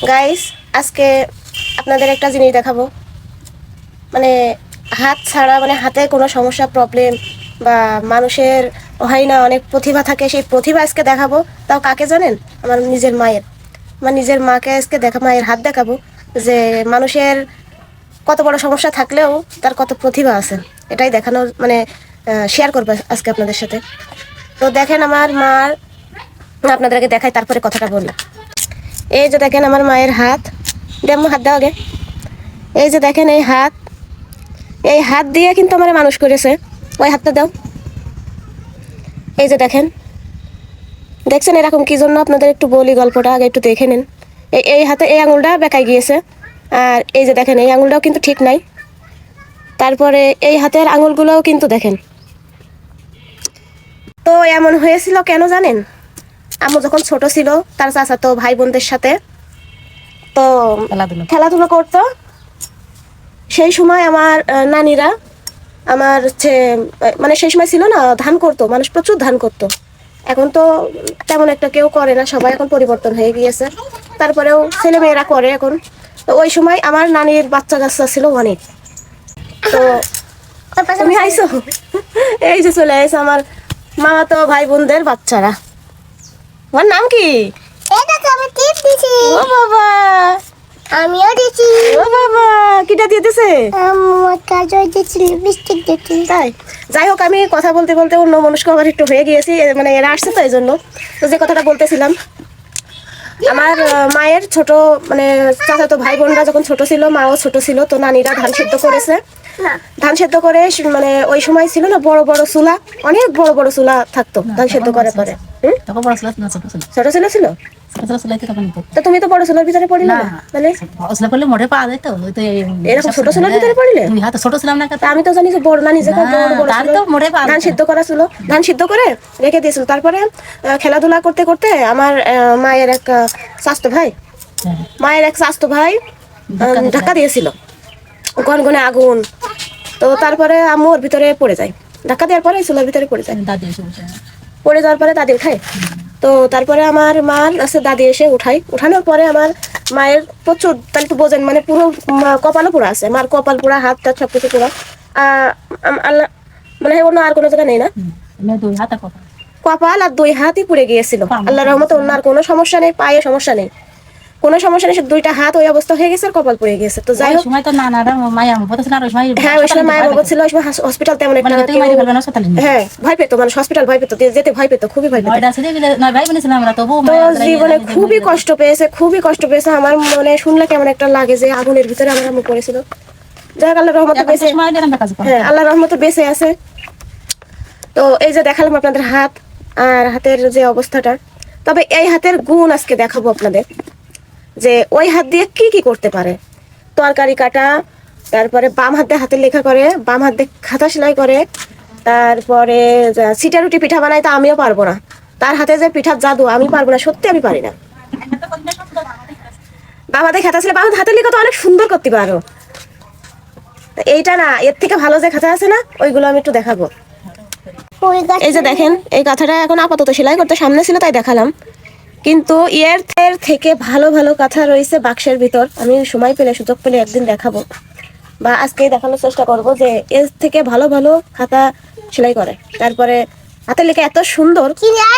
Guys, আজকে আপনাদের একটা জিনিস দেখাবো। মানে হাত ছাড়া, মানে হাতে কোনো সমস্যা, প্রবলেম বা মানুষের হয় না অনেক প্রতিভা থাকে, সেই প্রতিভা আজকে দেখাবো। তাও কাকে জানেন? আমার নিজের মায়ের। আমার নিজের মাকে আজকে মায়ের হাত দেখাবো যে মানুষের কত বড় সমস্যা থাকলেও তার কত প্রতিভা আছে। এটাই দেখানোর মানে শেয়ার করবো আজকে আপনাদের সাথে। তো দেখেন আমার মার, আপনাদেরকে দেখাই তারপরে কথাটা বলি। এই যে দেখেন আমার মায়ের হাত, দেম্মু হাত দাও আগে। এই যে দেখেন এই হাত দিয়ে কিন্তু আমার মানুষ করেছে। ওই হাতটা দাও। এই যে দেখেন, দেখছেন এরকম কি জন্য? আপনাদের একটু বলি গল্পটা, আগে একটু দেখে নিন। এই হাতে এই আঙুলটা বেঁকাই গিয়েছে, আর এই যে দেখেন এই আঙুলটাও কিন্তু ঠিক নাই। তারপরে এই হাতের আঙুলগুলোও কিন্তু দেখেন। তো এমন হয়েছিল কেন জানেন? আম্মু যখন ছোট ছিল, তার চাচাতো ভাই বোনদের সাথে তো খেলাধুলো করতো। সেই সময় আমার নানিরা, আমার হচ্ছে মানে সেই সময় ছিল না, ধান করতো, মানুষ প্রচুর ধান করতো। এখন তো তেমন একটা কেউ করে না, সবাই এখন পরিবর্তন হয়ে গিয়েছে। তারপরেও ছেলে মেয়েরা করে এখন। তো ওই সময় আমার নানির বাচ্চা কাচ্চা ছিল অনেক। তো তুমি আইসো, এই যে চলে আইসো আমার মামাতো ভাই বোনদের বাচ্চারা। তোমার নাম কি? আমি টিপ দিছি। ও বাবা, আমিও দিছি। ও বাবা, কিটা দিয়ে দিছে? কাজল দিছি, লিপস্টিক দিছি। তাই, যাই হোক, আমি কথা বলতে বলতে অন্য মনস্ক আবার একটু হয়ে গিয়েছি, মানে এরা আসছে তো এই জন্য। তো যে কথাটা বলতেছিলাম, আমার মায়ের ছোট মানে চাচাতো ভাই বোনরা যখন ছোট ছিল, মাও ছোট ছিল, তো নানিরা ধান সেদ্ধ করেছে। ধান সেদ্ধ করে মানে ওই সময় ছিল না বড় বড় চুলা, অনেক বড় বড় চুলা থাকতো ধান সেদ্ধ করার পরে। ছোট ছিল ছিল। তো তুমি তো বড় চুলার ভিতরে পড়িলে না, মানে এরকম ছোট চুলার ভিতরে পড়িলে? তা আমি তো জানি যে বড় নানি যে ধান সিদ্ধ করা ছিল, ধান সিদ্ধ করে রেখে দিয়েছিল। তারপরে খেলাধুলা করতে করতে আমার মায়ের এক চাস্তো ভাই ধাক্কা দিয়েছিল, গনগনে আগুন। তো তারপরে আম্মু ওর ভিতরে পড়ে যায়, ধাক্কা দেওয়ার পরে চুলার ভিতরে পড়ে যায়। পড়ে যাওয়ার পরে দাদি উঠায়। তো তারপরে আমার মার আছে, দাদি এসে উঠানোর পরে আমার মায়ের প্রচুর, তাহলে তো বোঝেন, মানে পুরো কপালও পুরো আছে, মার কপাল পুরা, হাত টাত সবকিছু পুরো। আল্লাহ, মানে অন্য আর কোনো জায়গা নেই না, কপাল আর 2 হাতই পুড়ে গিয়েছিল। আল্লাহর রহমতে অন্য আর কোনো সমস্যা নেই, পায়ে সমস্যা নেই, কোনো সমস্যা নেই। 2টা হাত ওই অবস্থা হয়ে গেছে আর কপাল পড়ে গেছে। তো যাই হোক, সময় তো নানারা মায়া ছিল, আর ওই সময় হ্যাঁ ওই সময় মায়ের বাবা ছিল, ওই সময় হসপিটাল তেমন একটা হ্যাঁ ভয় পেতো, মানুষ হসপিটাল ভয় পেতো, যেতে ভয় পেতো, খুবই ভয় পেতো। তো জীবনে খুবই কষ্ট পেয়েছে, খুবই কষ্ট পেয়েছে। আমার মনে শুনলে কেমন একটা লাগে যে আগুনের ভিতরে আমার আম্মু পড়েছিল। যাই হোক, আল্লাহর রহমতে বেঁচে, হ্যাঁ আল্লাহর রহমতে বেঁচে আছে। তো এই যে দেখালাম আপনাদের হাত আর হাতের যে অবস্থাটা। তবে এই হাতের গুণ আজকে দেখাবো আপনাদের, যে ওই হাত দিয়ে কি কি করতে পারে। তরকারি কাটা, তারপরে বাম হাত দিয়ে হাতের লেখা করে, বাম হাত দিয়ে খাতা সেলাই করে, তারপরে সিটা রুটি পিঠা বানাই, তা আমিও পারবো না। তার হাতে যে পিঠার জাদু, আমি পারবো না, সত্যি আমি পারি না। বাম হাতে খাতা ছিল, বাম হাতের লেখা তো অনেক সুন্দর করতে পারো। এইটা না, এর থেকে ভালো যে খাতা আছে না, ওইগুলো আমি একটু দেখাবো। এই যে দেখেন, এই কাঁথাটা এখন আপাতত সেলাই করতে সামনে ছিল তাই দেখালাম, কিন্তু এর থেকে ভালো ভালো কাঁথা রয়েছে বাক্সের ভিতর। আমি সময় পেলে, সুযোগ পেলে একদিন দেখাবো, বা আজকেই দেখানোর চেষ্টা করবো যে এর থেকে ভালো ভালো খাতা সেলাই করে। তারপরে হাতের লেখা এত সুন্দর,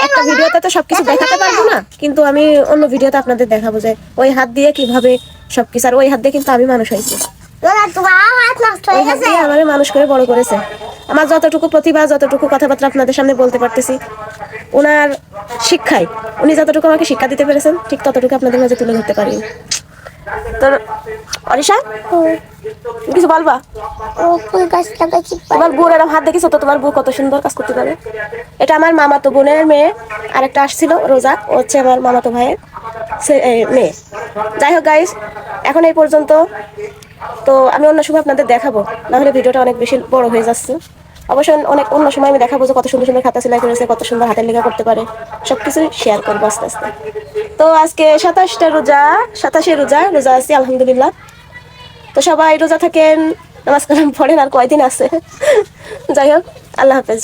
একটা ভিডিওতে তো সবকিছু দেখাতে পারবো না, কিন্তু আমি অন্য ভিডিওতে আপনাদের দেখাবো যে ওই হাত দিয়ে কিভাবে সবকিছু। আর ওই হাত দিয়ে কিন্তু আমি মানুষ হয়েছি, ওই হাত দিয়ে আমার মানুষ করে বড় করেছে। আমার যতটুকু প্রতিভা, যতটুকু কথাবার্তা আপনাদের সামনে বলতে পারতেছি, ওনার শিক্ষায়, উনি যতটুকু আমাকে শিক্ষা দিতে পেরেছেন, ঠিক ততটুকু আপনাদের মাঝে তুলে ধরতে পারি। তো অরিশা, কিছু বলবা? তোমার বোন এরকম হাত দেখিস তো, তোমার বউ কত সুন্দর কাজ করতে পারে। এটা আমার মামাতো বোনের মেয়ে, আর একটা আসছিল রোজা, ও হচ্ছে আমার মামাতো ভাইয়ের মেয়ে। যাই হোক গাইস, এখন এই পর্যন্ত। তো আমি অন্য সময় আপনাদের দেখাবো, নাহলে ভিডিওটা অনেক বেশি বড় হয়ে যাচ্ছে। অবশ্যই অন্য সময় আমি দেখাবো যে কত সুন্দর সুন্দর খাতা সেলাই করেছে, কত সুন্দর হাতের লেখা করতে পারে, সবকিছু শেয়ার করবো আস্তে আস্তে। তো আজকে 27শে রোজা আছি আলহামদুলিল্লাহ। তো সবাই রোজা থাকেন, নামাজ কালাম পড়েন, আর কয়দিন আছে। যাই হোক, আল্লাহ হাফেজ।